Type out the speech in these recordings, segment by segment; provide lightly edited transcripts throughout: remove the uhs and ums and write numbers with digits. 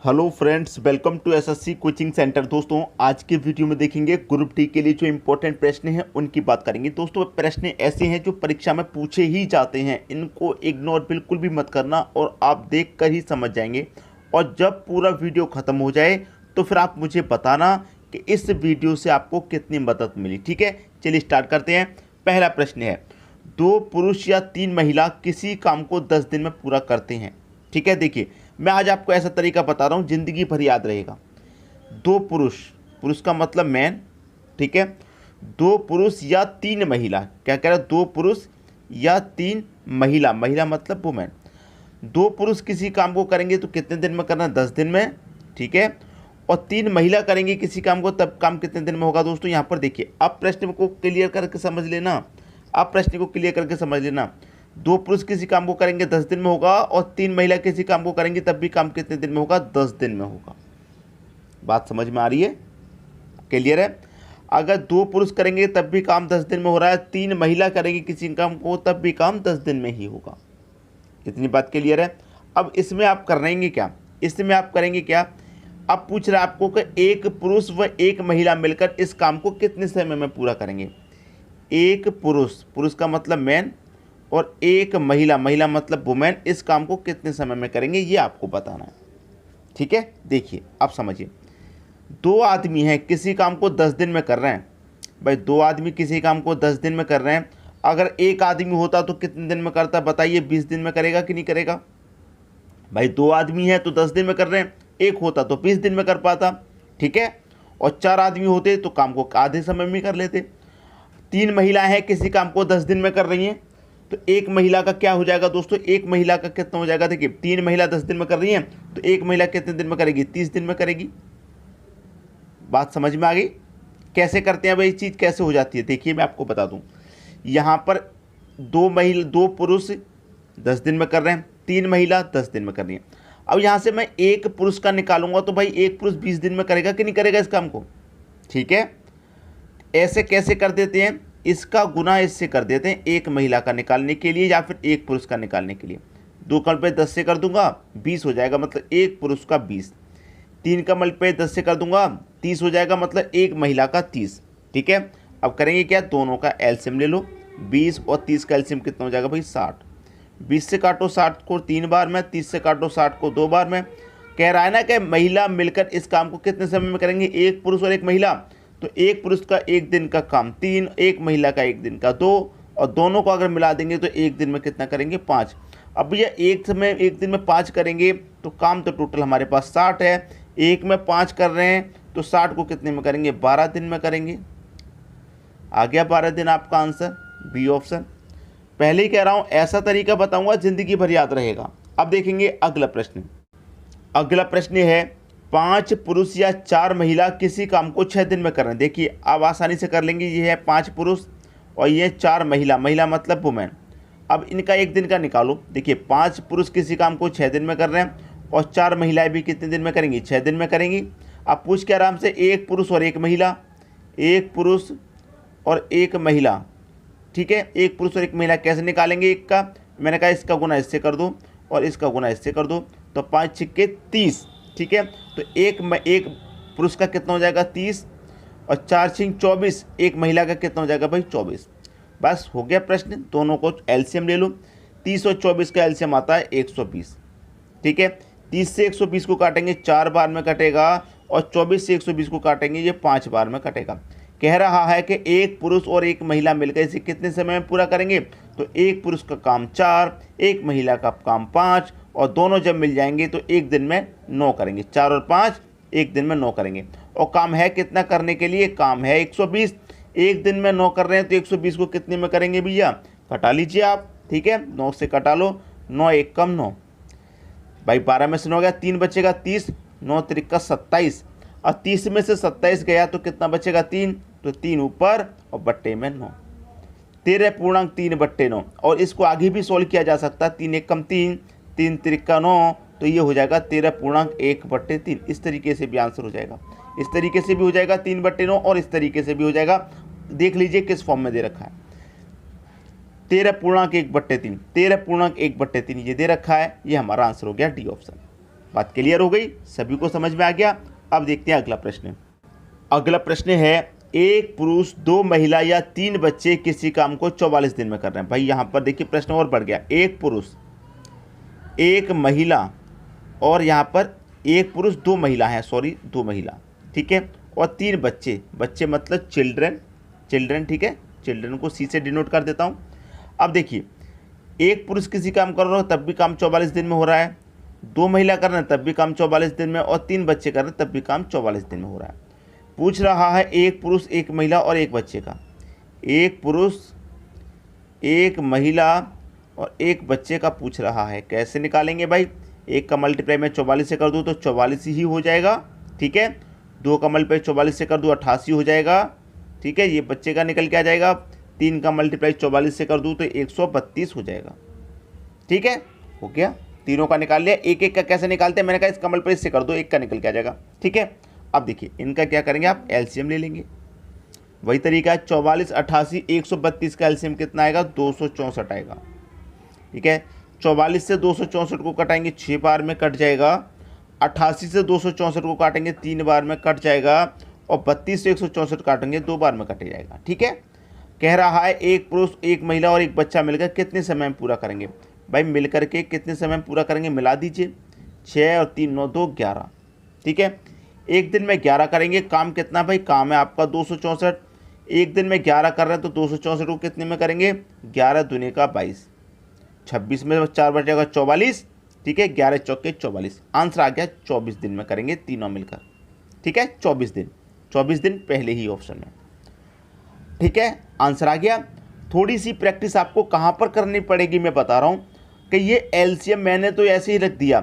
Hello friends, welcome to SSC coaching centre. दोस्तों, आज के वीडियो में देखेंगे ग्रुप डी के लिए जो इंपॉर्टेंट प्रश्न हैं उनकी बात करेंगे। दोस्तों, प्रश्न ऐसे हैं जो परीक्षा में पूछे ही जाते हैं, इनको इग्नोर बिल्कुल भी मत करना और आप देख कर ही समझ जाएंगे। और जब पूरा वीडियो ख़त्म हो जाए तो फिर आप मुझे बताना कि इस वीडियो से आपको कितनी मदद मिली। ठीक है, चलिए स्टार्ट करते हैं। पहला प्रश्न है, 2 पुरुष या 3 महिला किसी काम को 10 दिन में पूरा करते हैं। ठीक है, देखिए मैं आज आपको ऐसा तरीका बता रहा हूँ, ज़िंदगी भर याद रहेगा। 2 पुरुष, पुरुष का मतलब मैन, ठीक है। 2 पुरुष या 3 महिला, क्या कह रहा है, 2 पुरुष या 3 महिला, महिला मतलब वुमेन। 2 पुरुष किसी काम को करेंगे तो कितने दिन में करना है, 10 दिन में, ठीक है। और 3 महिला करेंगी किसी काम को, तब काम कितने दिन में होगा। दोस्तों यहाँ पर देखिए, अब प्रश्न को क्लियर करके समझ लेना, अब प्रश्न को क्लियर करके समझ लेना। 2 पुरुष किसी काम को करेंगे 10 दिन में होगा और 3 महिला किसी काम को करेंगी तब भी काम कितने दिन में होगा, 10 दिन में होगा। बात समझ में आ रही है, क्लियर है। अगर 2 पुरुष करेंगे तब भी काम 10 दिन में हो रहा है, 3 महिला करेंगी किसी काम को तब भी काम 10 दिन में ही होगा। इतनी बात क्लियर है। अब इसमें आप करेंगे क्या, इसमें आप करेंगे क्या, अब पूछ रहा है आपको कि 1 पुरुष व 1 महिला मिलकर इस काम को कितने समय में पूरा करेंगे। 1 पुरुष, पुरुष का मतलब मैन, और 1 महिला, महिला मतलब वुमेन, इस काम को कितने समय में करेंगे ये आपको बताना है। ठीक है, देखिए आप समझिए, 2 आदमी हैं किसी काम को 10 दिन में कर रहे हैं। भाई 2 आदमी किसी काम को 10 दिन में कर रहे हैं, अगर 1 आदमी होता तो कितने दिन में करता, बताइए, 20 दिन में करेगा कि नहीं करेगा। भाई 2 आदमी हैं तो 10 दिन में कर रहे हैं, 1 होता तो 20 दिन में कर पाता, ठीक है। और 4 आदमी होते तो काम को आधे समय में कर लेते। 3 महिलाएं हैं किसी काम को 10 दिन में कर रही हैं, तो 1 महिला का क्या हो जाएगा दोस्तों, 1 महिला का कितना हो जाएगा, देखिए 3 महिला 10 दिन में कर रही हैं तो 1 महिला कितने दिन में करेगी, 30 दिन में करेगी। बात समझ में आ गई, कैसे करते हैं भाई, चीज़ कैसे हो जाती है। देखिए मैं आपको बता दूं, यहाँ पर 2 पुरुष 10 दिन में कर रहे हैं, 3 महिला 10 दिन में कर रही हैं। अब यहाँ से मैं 1 पुरुष का निकालूंगा तो भाई 1 पुरुष 20 दिन में करेगा कि नहीं करेगा इस काम को, ठीक है। ऐसे कैसे कर देते हैं, इसका गुना इससे कर देते हैं 1 महिला का निकालने के लिए या फिर 1 पुरुष का निकालने के लिए। 2 का मल्टीप्लाई 10 से कर दूंगा 20 हो जाएगा, मतलब 1 पुरुष का 20। 3 का मल्टीप्लाई 10 से कर दूंगा 30 हो जाएगा, मतलब 1 महिला का 30, ठीक है। अब करेंगे क्या, दोनों का एलसीएम ले लो, 20 और 30 का एलसीएम कितना हो जाएगा भाई, 60। 20 से काटो 60 को 3 बार में, 30 से काटो 60 को 2 बार में। कह रहा है ना कि महिला मिलकर इस काम को कितने समय में करेंगे, 1 पुरुष और 1 महिला, तो 1 पुरुष का 1 दिन का काम 3, 1 महिला का 1 दिन का 2, और दोनों को अगर मिला देंगे तो 1 दिन में कितना करेंगे, 5। अब भैया एक दिन में 5 करेंगे तो काम तो टोटल हमारे पास 60 है, 1 में 5 कर रहे हैं तो 60 को कितने में करेंगे, 12 दिन में करेंगे। आ गया 12 दिन आपका आंसर, बी ऑप्शन। पहले ही कह रहा हूँ ऐसा तरीका बताऊँगा ज़िंदगी भर याद रहेगा। अब देखेंगे अगला प्रश्न। अगला प्रश्न है, 5 पुरुष या 4 महिला किसी काम को 6 दिन में कर रहे हैं। देखिए आप आसानी से कर लेंगे, ये है 5 पुरुष और ये 4 महिला, महिला मतलब वुमेन। अब इनका 1 दिन का निकालो। देखिए 5 पुरुष किसी काम को 6 दिन में कर रहे हैं और 4 महिलाएं भी कितने दिन में करेंगी, 6 दिन में करेंगी। अब पूछ के आराम से, 1 पुरुष और 1 महिला, 1 पुरुष और 1 महिला, ठीक है। 1 पुरुष और 1 महिला कैसे निकालेंगे, एक का मैंने कहा इसका गुना इससे कर दो और इसका गुना इससे कर दो, तो 5 छिक्के 30, ठीक है। तो एक पुरुष का कितना हो जाएगा, 30, और 4 छिंग 24, 1 महिला का कितना हो जाएगा भाई, 24। बस हो गया प्रश्न। दोनों को एलसीएम ले लो, 30 और 24 का एलसीएम आता है 120, ठीक है। 30 से 120 को काटेंगे 4 बार में कटेगा, और 24 से 120 को काटेंगे ये 5 बार में कटेगा। कह रहा है कि 1 पुरुष और 1 महिला मिलकर इसे कितने समय में पूरा करेंगे, तो 1 पुरुष का काम 4, 1 महिला का काम 5, और दोनों जब मिल जाएंगे तो 1 दिन में 9 करेंगे। 4 और 5 1 दिन में 9 करेंगे। और काम है कितना करने के लिए, काम है 120। 1 दिन में 9 कर रहे हैं तो 120 को कितने में करेंगे भैया, कटा लीजिए आप, ठीक है। 9 से कटा लो, 9 1 कम 9, भाई 12 में से 9 गया, 3 बचेगा 30, 9 त्रिका 27, और 30 में से 27 गया तो कितना बचेगा, 3, तो 3 ऊपर और बट्टे में 9, 13.3/9। और इसको आगे भी सोल्व किया जा सकता है, 3 1 कम 3, 3 त्रिका 9, तो ये हो जाएगा 13.1/3। इस तरीके से भी आंसर हो जाएगा, इस तरीके से भी हो जाएगा 3/9, और इस तरीके से भी हो जाएगा। देख लीजिए किस फॉर्म में दे रखा है, 13.1/3, 13.1/3 ये दे रखा है, ये हमारा आंसर हो गया डी ऑप्शन। बात क्लियर हो गई, सभी को समझ में आ गया। अब देखते हैं अगला प्रश्न। अगला प्रश्न है, एक पुरुष 2 महिला या 3 बच्चे किसी काम को 44 दिन में कर रहे हैं। भाई यहाँ पर देखिए प्रश्न और बढ़ गया, एक पुरुष 1 महिला और यहाँ पर एक पुरुष 2 महिला हैं, सॉरी 2 महिला, ठीक है, और 3 बच्चे, बच्चे मतलब चिल्ड्रन, ठीक है, चिल्ड्रन को सी से डिनोट कर देता हूँ। अब देखिए एक पुरुष किसी काम कर रहा हो तब भी काम 44 दिन में हो रहा है, 2 महिला कर रहे हैं तब भी काम 44 दिन में, और 3 बच्चे कर रहे हैं तब भी काम 44 दिन में हो रहा है। पूछ रहा है एक पुरुष 1 महिला और 1 बच्चे का, एक पुरुष 1 महिला और 1 बच्चे का पूछ रहा है। कैसे निकालेंगे भाई, 1 का मल्टीप्लाई मैं 44 से कर दूँ तो 44 ही हो जाएगा, ठीक है, 2 का मल्टीप्लाई 44 से कर दूँ 88 हो जाएगा, ठीक है, ये बच्चे का निकल के आ जाएगा, 3 का मल्टीप्लाई 44 से कर दूँ तो 132 हो जाएगा, ठीक है, हो गया, तीनों का निकाल लिया। एक एक का कैसे निकालते हैं, मैंने कहा इसका मल्टीप्लाई इससे कर दो, 1 का निकल के आ जाएगा, ठीक है। अब देखिए इनका क्या करेंगे, आप एलसीएम ले लेंगे, वही तरीका है, 44 88 132 का एलसीएम कितना आएगा, 264 आएगा, ठीक है। 44 से 264 को कटाएंगे 6 बार में कट जाएगा, 88 से 264 को काटेंगे 3 बार में कट जाएगा, और 32 से 164 काटेंगे 2 बार में कट जाएगा, ठीक है। कह रहा है एक पुरुष 1 महिला और 1 बच्चा मिलकर कितने समय में पूरा करेंगे। भाई मिलकर के कितने समय में पूरा करेंगे, मिला दीजिए, 6 और 3 9 2 11, ठीक है। एक दिन में 11 करेंगे, काम कितना भाई, काम है आपका 264, एक दिन में 11 कर रहे हैं तो 264 को कितने में करेंगे, 11 दूने का 22, 26 में 4 बचेगा 44, ठीक है, 11 चौके 44, आंसर आ गया 24 दिन में करेंगे तीनों मिलकर, ठीक है, 24 दिन पहले ही ऑप्शन में, ठीक है, आंसर आ गया। थोड़ी सी प्रैक्टिस आपको कहाँ पर करनी पड़ेगी, मैं बता रहा हूँ कि ये एलसीएम मैंने तो ऐसे ही रख दिया।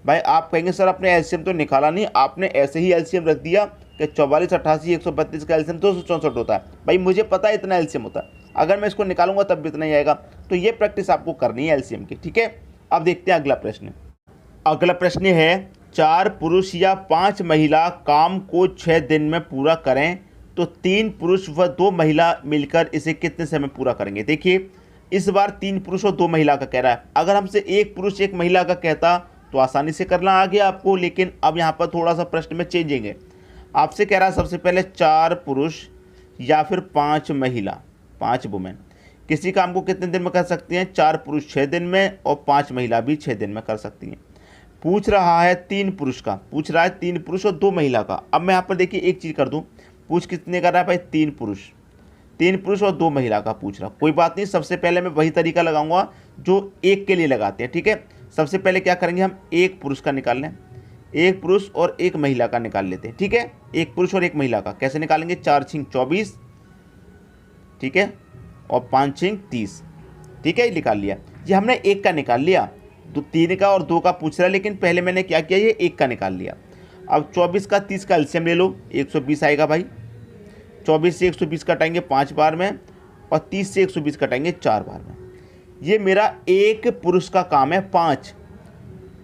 भाई आप कहेंगे सर आपने एलसीएम तो निकाला नहीं, आपने ऐसे ही एलसीएम रख दिया कि 44 88 132 का एलसीएम 264 होता है। भाई मुझे पता है इतना एलसीएम होता है, अगर मैं इसको निकालूंगा तब भी इतना ही आएगा, तो ये प्रैक्टिस आपको करनी है एलसीएम की, ठीक है। अब देखते हैं अगला प्रश्न। अगला प्रश्न है, 4 पुरुष या 5 महिला काम को 6 दिन में पूरा करें तो 3 पुरुष व 2 महिला मिलकर इसे कितने समय पूरा करेंगे। देखिए इस बार 3 पुरुष और 2 महिला का कह रहा है, अगर हमसे 1 पुरुष 1 महिला का कहता तो आसानी से करना आ गया आपको, लेकिन अब यहाँ पर थोड़ा सा प्रश्न में चेंजिंग है। आपसे कह रहा है सबसे पहले 4 पुरुष या फिर 5 महिला, 5 वुमेन किसी काम को कितने दिन में कर सकती हैं, 4 पुरुष 6 दिन में और 5 महिला भी 6 दिन में कर सकती हैं। पूछ रहा है 3 पुरुष का, पूछ रहा है 3 पुरुष और 2 महिला का। अब मैं यहाँ पर देखिए एक चीज़ कर दूँ, पूछ कितने कर रहा है भाई, 3 पुरुष और 2 महिला का पूछ रहा। कोई बात नहीं, सबसे पहले मैं वही तरीका लगाऊंगा जो एक के लिए लगाते हैं, ठीक है। सबसे पहले क्या करेंगे, हम 1 पुरुष का निकाल लें, 1 पुरुष और 1 महिला का निकाल लेते हैं, ठीक है। 1 पुरुष और 1 महिला का कैसे निकालेंगे, 4 6 24, ठीक है, और 5 6 30, ठीक है, निकाल लिया। ये हमने 1 का निकाल लिया, तो 3 का और 2 का पूछ रहा है, लेकिन पहले मैंने क्या किया, ये 1 का निकाल लिया। अब 24 का 30 का एलसीएम ले लो, 120 आएगा भाई। 24 से 120 कटाएंगे 5 बार में, और 30 से 120 कटाएंगे 4 बार में। ये मेरा 1 पुरुष का काम है 5,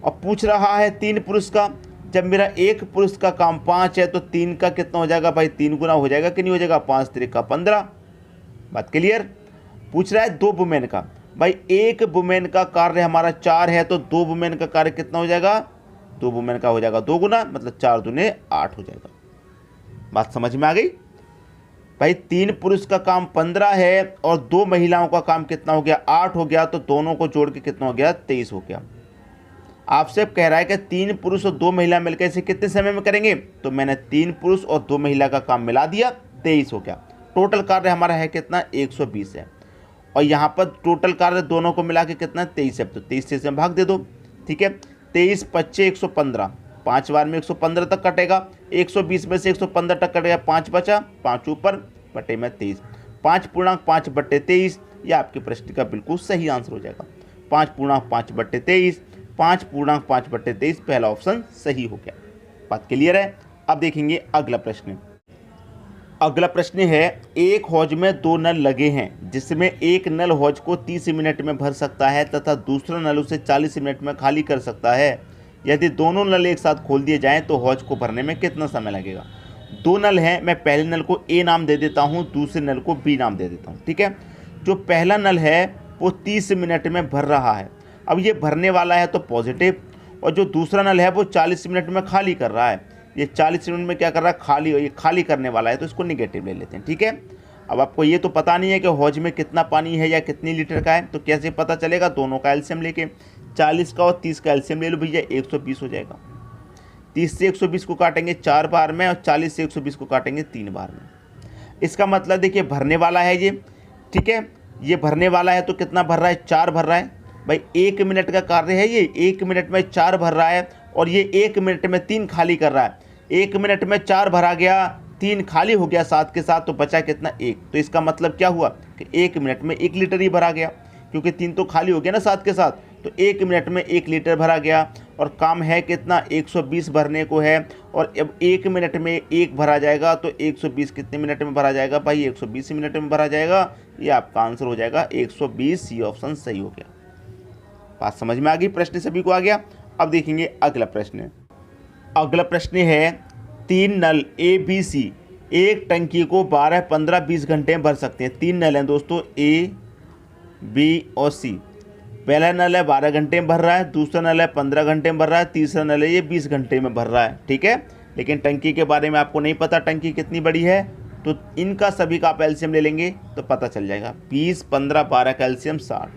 और पूछ रहा है 3 पुरुष का। जब मेरा 1 पुरुष का काम 5 है तो 3 का कितना हो जाएगा भाई, 3 गुना हो जाएगा कि नहीं हो जाएगा, 5 3 का 15। बात क्लियर। पूछ रहा है 2 वुमेन का, भाई 1 वुमेन का कार्य हमारा 4 है तो 2 वुमेन का कार्य कितना हो जाएगा, 2 वुमेन का हो जाएगा 2 गुना, मतलब 4 दूने 8 हो जाएगा। बात समझ में आ गई भाई। 3 पुरुष का काम 15 है और 2 महिलाओं का काम कितना हो गया, 8 हो गया, तो दोनों को जोड़ के कितना हो गया, 23 हो गया। आपसे कह रहा है कि 3 पुरुष और 2 महिला मिलकर इसे कितने समय में करेंगे, तो मैंने 3 पुरुष और 2 महिला का काम मिला दिया, 23 हो गया। टोटल कार्य हमारा है कितना, 120 है, और यहाँ पर टोटल कार्य दोनों को मिला के कितना 23 है, तो 23 से भाग दे दो, ठीक है। 23 25 115, 5 बार में 115 तक कटेगा, 120 में से 115 तक कटेगा, 5 बचा, 5 ऊपर बटे में 23, 5.5 बटे 23, ये आपके प्रश्न का बिल्कुल सही आंसर हो जाएगा। 5.5 बटे 23, 5.5 बटे 23, पहला ऑप्शन सही हो गया। बात क्लियर है। अब देखेंगे अगला प्रश्न। अगला प्रश्न है, एक हौज में 2 नल लगे हैं जिसमें एक नल हौज को 30 मिनट में भर सकता है तथा दूसरा नल उसे 40 मिनट में खाली कर सकता है। यदि दोनों नल एक साथ खोल दिए जाएं तो हौज को भरने में कितना समय लगेगा। 2 नल हैं, मैं पहले नल को ए नाम दे देता हूं, दूसरे नल को बी नाम दे देता हूं, ठीक है। जो पहला नल है वो 30 मिनट में भर रहा है। अब ये भरने वाला है तो पॉजिटिव, और जो दूसरा नल है वो 40 मिनट में खाली कर रहा है। ये 40 मिनट में क्या कर रहा है, खाली, ये खाली करने वाला है, तो इसको निगेटिव ले लेते हैं। ठीक है, अब आपको ये तो पता नहीं है कि हौज में कितना पानी है या कितनी लीटर का है, तो कैसे पता चलेगा, दोनों का एलसीएम लेके 40 का और 30 का एलसीएम ले लो भैया, 120 हो जाएगा। 30 से 120 को काटेंगे 4 बार में और 40 से 120 को काटेंगे 3 बार में। इसका मतलब देखिए भरने वाला है ये, ठीक है, ये भरने वाला है, तो कितना भर रहा है, 4 भर रहा है भाई। 1 मिनट का कार्य है ये, 1 मिनट में 4 भर रहा है और ये 1 मिनट में 3 खाली कर रहा है। 1 मिनट में 4 भरा गया, 3 खाली हो गया साथ के साथ, तो बचा कितना, 1। तो इसका मतलब क्या हुआ कि 1 मिनट में 1 लीटर ही भरा गया, क्योंकि 3 तो खाली हो गया ना साथ के साथ, तो 1 मिनट में 1 लीटर भरा गया। और काम है कितना, 120 भरने को है, और अब 1 मिनट में 1 भरा जाएगा, तो 120 कितने मिनट में भरा जाएगा भाई, 120 मिनट में भरा जाएगा। ये आपका आंसर हो जाएगा 120, सी ऑप्शन सही हो गया। बात समझ में आ गई, प्रश्न सभी को आ गया। अब देखेंगे अगला प्रश्न। अगला प्रश्न है 3 नल ए बी सी एक टंकी को 12, 15, 20 घंटे में भर सकते हैं। 3 नल हैं दोस्तों, ए बी और सी। पहला नल है 12 घंटे में भर रहा है, दूसरा नल है 15 घंटे में भर रहा है, तीसरा नल है ये 20 घंटे में भर रहा है। ठीक है, लेकिन टंकी के बारे में आपको नहीं पता टंकी कितनी बड़ी है, तो इनका सभी का आप एलसीएम ले लेंगे तो पता चल जाएगा। 20, 15, 12 का एलसीएम 60।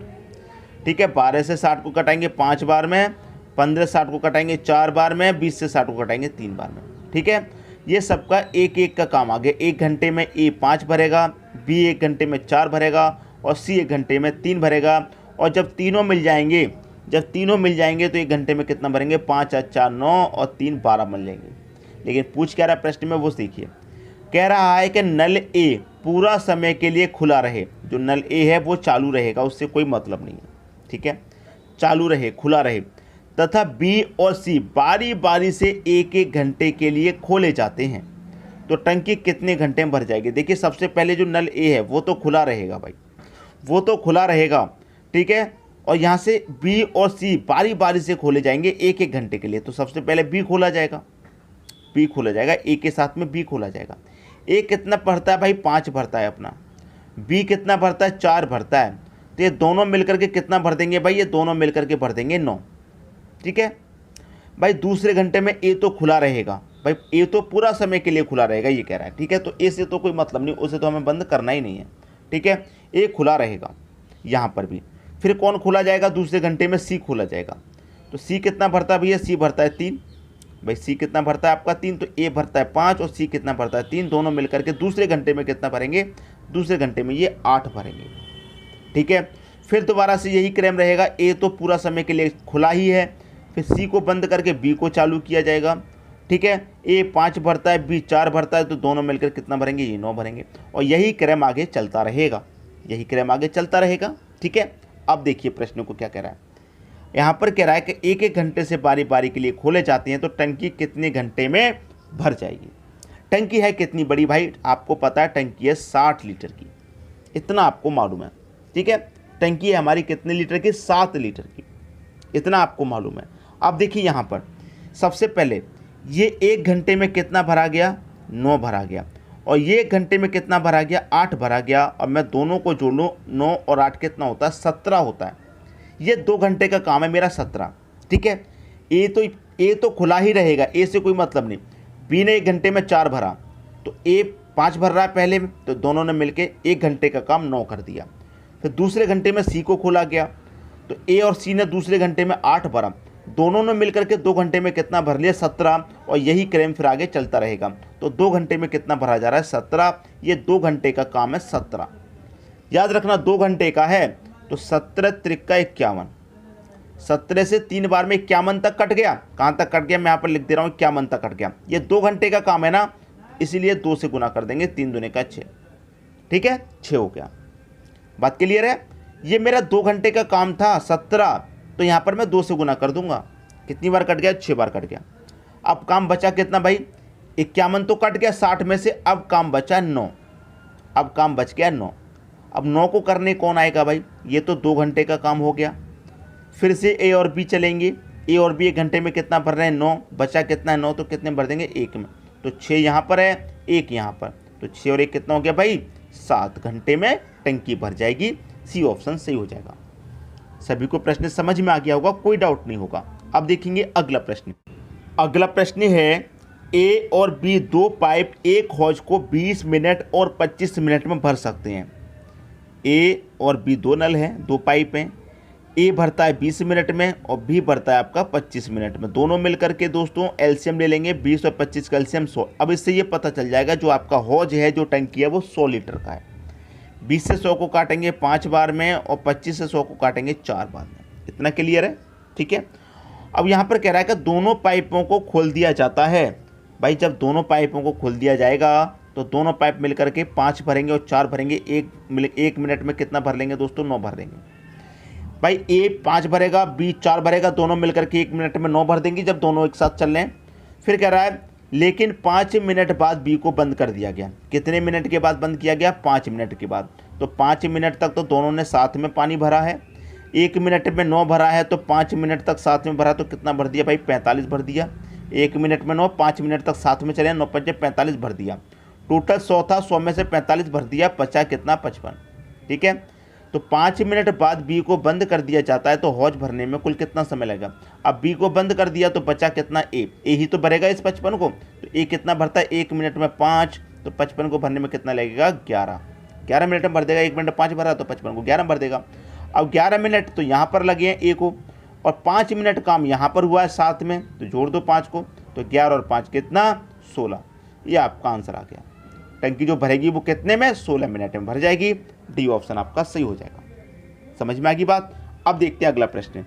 ठीक है, 12 से 60 को कटाएंगे 5 बार में, 15 से 60 को कटाएंगे 4 बार में, 20 से 60 को कटाएंगे 3 बार में। ठीक है, ये सबका एक एक का काम आ गया। 1 घंटे में ए 5 भरेगा, बी 1 घंटे में 4 भरेगा और सी 1 घंटे में 3 भरेगा। और जब तीनों मिल जाएंगे, तो 1 घंटे में कितना भरेंगे, 5 और 4 9 और 3 12 मिल जाएंगे। लेकिन पूछ क्या रहा है प्रश्न में, वो देखिए। कह रहा है कि नल ए पूरा समय के लिए खुला रहे। जो नल ए है वो चालू रहेगा, उससे कोई मतलब नहीं है। ठीक है, चालू रहे, खुला रहे, तथा बी और सी बारी बारी से 1-1 घंटे के लिए खोले जाते हैं, तो टंकी कितने घंटे में भर जाएगी। देखिए, सबसे पहले जो नल ए है वो तो खुला रहेगा भाई, वो तो खुला रहेगा। ठीक है, और यहाँ से बी और सी बारी बारी से खोले जाएंगे 1-1 घंटे के लिए, तो सबसे पहले बी खोला जाएगा, बी खोला जाएगा, ए के साथ में बी खोला जाएगा। ए कितना भरता है भाई, 5 भरता है अपना। बी कितना भरता है, 4 भरता है। तो ये दोनों मिलकर के कितना भर देंगे भाई, ये दोनों मिलकर के भर देंगे 9। ठीक है भाई, दूसरे घंटे में ए तो खुला रहेगा भाई, ए तो पूरा समय के लिए खुला रहेगा ये कह रहा है। ठीक है, तो ए से तो कोई मतलब नहीं, उसे तो हमें बंद करना ही नहीं है। ठीक है, ए खुला रहेगा यहाँ पर भी। फिर कौन खोला जाएगा दूसरे घंटे में, सी खोला जाएगा। तो सी कितना भरता है भैया, सी भरता है 3 भाई। सी कितना भरता है आपका 3, तो ए भरता है 5 और सी कितना भरता है 3। दोनों मिलकर के दूसरे घंटे में कितना भरेंगे, दूसरे घंटे में ये 8 भरेंगे। ठीक है, फिर दोबारा से यही क्रम रहेगा, ए तो पूरा समय के लिए खुला ही है, फिर सी को बंद करके बी को चालू किया जाएगा। ठीक है, ए 5 भरता है, बी 4 भरता है, तो दोनों मिलकर कितना भरेंगे, ये 9 भरेंगे। और यही क्रम आगे चलता रहेगा, यही क्रम आगे चलता रहेगा। ठीक है, अब देखिए प्रश्न को क्या कह रहा है। यहाँ पर कह रहा है कि 1-1 घंटे से बारी बारी के लिए खोले जाते हैं, तो टंकी कितने घंटे में भर जाएगी। टंकी है कितनी बड़ी भाई, आपको पता है टंकी है 60 लीटर की, इतना आपको मालूम है। ठीक है, टंकी है हमारी कितने लीटर की, 7 लीटर की, इतना आपको मालूम है। अब देखिए यहाँ पर सबसे पहले ये 1 घंटे में कितना भरा गया, 9 भरा गया, और ये 1 घंटे में कितना भरा गया, 8 भरा गया। और मैं दोनों को जोड़ लूँ, 9 और 8 कितना होता है, 17 होता है। ये 2 घंटे का काम है मेरा, 17। ठीक है, ए तो खुला ही रहेगा, ए से कोई मतलब नहीं। बी ने 1 घंटे में 4 भरा, तो ए 5 भर रहा है पहले में, तो दोनों ने मिलके 1 घंटे का काम 9 कर दिया। फिर दूसरे घंटे में सी को खोला गया, तो ए और सी ने दूसरे घंटे में 8 भरा, दोनों ने मिलकर के 2 घंटे में कितना भर लिया, 17। और यही क्रम फिर आगे चलता रहेगा। तो 2 घंटे में कितना भरा जा रहा है, 17। ये 2 घंटे का काम है 17, याद रखना 2 घंटे का है। तो 17 त्रिका 51, 17 से 3 बार में 51 तक कट गया। कहाँ तक कट गया, मैं यहाँ पर लिख दे रहा हूँ 51 तक कट गया। ये 2 घंटे का काम है ना, इसीलिए 2 से गुना कर देंगे, 3 दूने का 6। ठीक है, 6 हो गया। बात क्लियर है। ये मेरा 2 घंटे का काम था 17, तो यहाँ पर मैं 2 से गुना कर दूंगा। कितनी बार कट गया, 6 बार कट गया। अब काम बचा कितना भाई, 51 तो कट गया 60 में से, अब काम बचा 9। अब काम बच गया 9। अब 9 को करने कौन आएगा भाई, ये तो 2 घंटे का काम हो गया। फिर से ए और बी चलेंगे, ए और बी 1 घंटे में कितना भर रहे हैं, 9। बचा कितना है, 9, तो कितने भर देंगे, 1 में। तो 6 यहाँ पर है, 1 यहाँ पर, तो 6 और 1 कितना हो गया भाई, 7 घंटे में टंकी भर जाएगी। सी ऑप्शन सही हो जाएगा। सभी को प्रश्न समझ में आ गया होगा, कोई डाउट नहीं होगा। अब देखेंगे अगला प्रश्न। अगला प्रश्न है ए और बी दो पाइप एक हौज को 20 मिनट और 25 मिनट में भर सकते हैं। ए और बी दो नल हैं, दो पाइप हैं। ए भरता है 20 मिनट में और बी भरता है आपका 25 मिनट में। दोनों मिलकर के दोस्तों एलसीएम ले लेंगे, 20 और 25 का एलसीएम 100। अब इससे ये पता चल जाएगा जो आपका हौज है, जो टंकी है, वो 100 लीटर का है। 20 से 100 को काटेंगे 5 बार में और 25 से 100 को काटेंगे 4 बार में। इतना क्लियर है? ठीक है। अब यहाँ पर कह रहा है कि दोनों पाइपों को खोल दिया जाता है। भाई जब दोनों पाइपों को खोल दिया जाएगा तो दोनों पाइप मिलकर के 5 भरेंगे और 4 भरेंगे। एक मिनट में कितना भर लेंगे दोस्तों? 9 भर लेंगे। भाई ए 5 भरेगा, बी 4 भरेगा, दोनों मिलकर के 1 मिनट में 9 भर देंगे जब दोनों एक साथ चल रहे हैं। फिर कह रहा है लेकिन 5 मिनट बाद बी को बंद कर दिया गया। कितने मिनट के बाद बंद किया गया? 5 मिनट के बाद। तो 5 मिनट तक तो दोनों ने साथ में पानी भरा है। 1 मिनट में 9 भरा है तो 5 मिनट तक साथ में भरा तो कितना भर दिया भाई? 45 भर दिया। 1 मिनट में 9, 5 मिनट तक साथ में चले, 9 5 45 भर दिया। टोटल 100 था, 100 में से 45 भर दिया, बचा कितना? 55। ठीक है। तो 5 मिनट बाद बी को बंद कर दिया जाता है तो हौज भरने में कुल कितना समय लगेगा? अब बी को बंद कर दिया तो बचा कितना? ए ही तो भरेगा इस 55 को। तो ए कितना भरता है? 1 मिनट में 5, तो 55 को भरने में कितना लगेगा? 11 मिनट में भर देगा। 1 मिनट में 5 भरा तो 55 को 11 भर देगा। अब 11 मिनट तो यहाँ पर लगे हैं ए को और 5 मिनट काम यहाँ पर हुआ है साथ में, तो जोड़ दो 5 को। तो 11 और 5 कितना? 16। ये आपका आंसर आ गया। टंकी जो भरेगी वो कितने में? 16 मिनट में भर जाएगी। डी ऑप्शन आपका सही हो जाएगा। समझ में आ गई बात? अब देखते हैं अगला प्रश्न।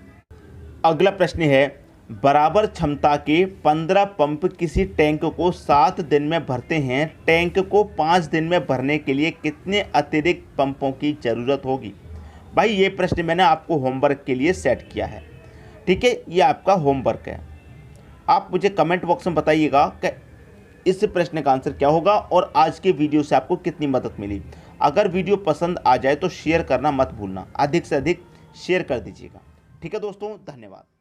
अगला प्रश्न है बराबर क्षमता के 15 पंप किसी टैंक को 7 दिन में भरते हैं। टैंक को 5 दिन में भरने के लिए कितने अतिरिक्त पंपों की ज़रूरत होगी? भाई ये प्रश्न मैंने आपको होमवर्क के लिए सेट किया है। ठीक है, ये आपका होमवर्क है। आप मुझे कमेंट बॉक्स में बताइएगा कि इस प्रश्न का आंसर क्या होगा और आज के वीडियो से आपको कितनी मदद मिली। अगर वीडियो पसंद आ जाए तो शेयर करना मत भूलना, अधिक से अधिक शेयर कर दीजिएगा। ठीक है दोस्तों, धन्यवाद।